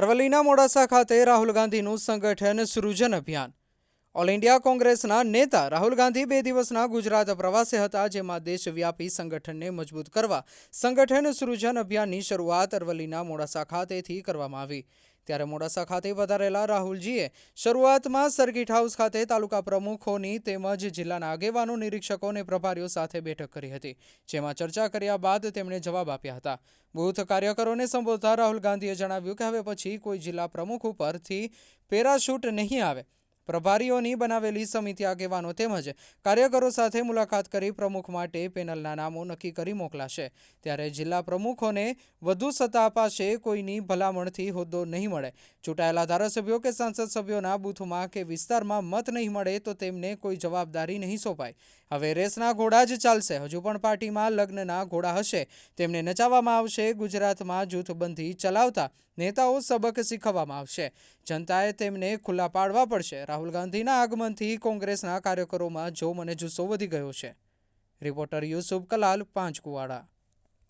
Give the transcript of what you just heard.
અરવલ્લીના મોડાસા ખાતે રાહુલ ગાંધીનું સંગઠન સૃજન અભિયાન। ઓલ ઇન્ડિયા કોંગ્રેસના નેતા રાહુલ ગાંધી 2 દિવસના ગુજરાત પ્રવાસે હતા, જેમાં દેશવ્યાપી સંગઠનને મજબૂત કરવા સંગઠન સૃજન અભિયાનની શરૂઆત અરવલ્લીના મોડાસા ખાતેથી કરવામાં આવી। ત્યારે મોડાસા ખાતે પધારેલા રાહુલજીએ શરૂઆતમાં સર્કિટ હાઉસ ખાતે તાલુકા પ્રમુખોની તેમજ જિલ્લાના આગેવાનો, નિરીક્ષકો અને પ્રભારીઓ સાથે બેઠક કરી હતી, જેમાં ચર્ચા કર્યા બાદ તેમણે જવાબ આપ્યા હતા। બૂથ કાર્યકરોને સંબોધતા રાહુલ ગાંધીએ જણાવ્યું કે હવે પછી કોઈ જિલ્લા પ્રમુખ ઉપરથી પેરાશૂટ નહીં આવે। પ્રભારીઓની બનાવેલી સમિતિ આગેવાનો તેમજ કાર્યકરો સાથે મુલાકાત કરી પ્રમુખ માટે પેનલના નામો નક્કી કરી મોકલાશે। ત્યારે જિલ્લા પ્રમુખોને વધુ સત્તા અપાશે, કોઈની ભલામણથી હોદ્દો નહીં મળે। ચૂંટાયેલા ધારાસભ્યો કે સાંસદ સભ્યોના બૂથમાં કે વિસ્તારમાં મત નહીં મળે તો તેમને કોઈ જવાબદારી નહીં સોંપાય। હવે રેસના ઘોડા જ ચાલશે। હજુ પણ પાર્ટીમાં લગ્નના ઘોડા હશે, તેમને નચાવવામાં આવશે। ગુજરાતમાં જૂથબંધી ચલાવતા નેતાઓ સબક શીખવવામાં આવશે। જનતાએ તેમને ખુલ્લા પાડવા પડશે। રાહુલ ગાંધીના આગમનથી કોંગ્રેસના કાર્યકરોમાં જોમ અને જુસ્સો વધી ગયો છે। રિપોર્ટર યુસુફ કલાલ, પાંચકુવાડા।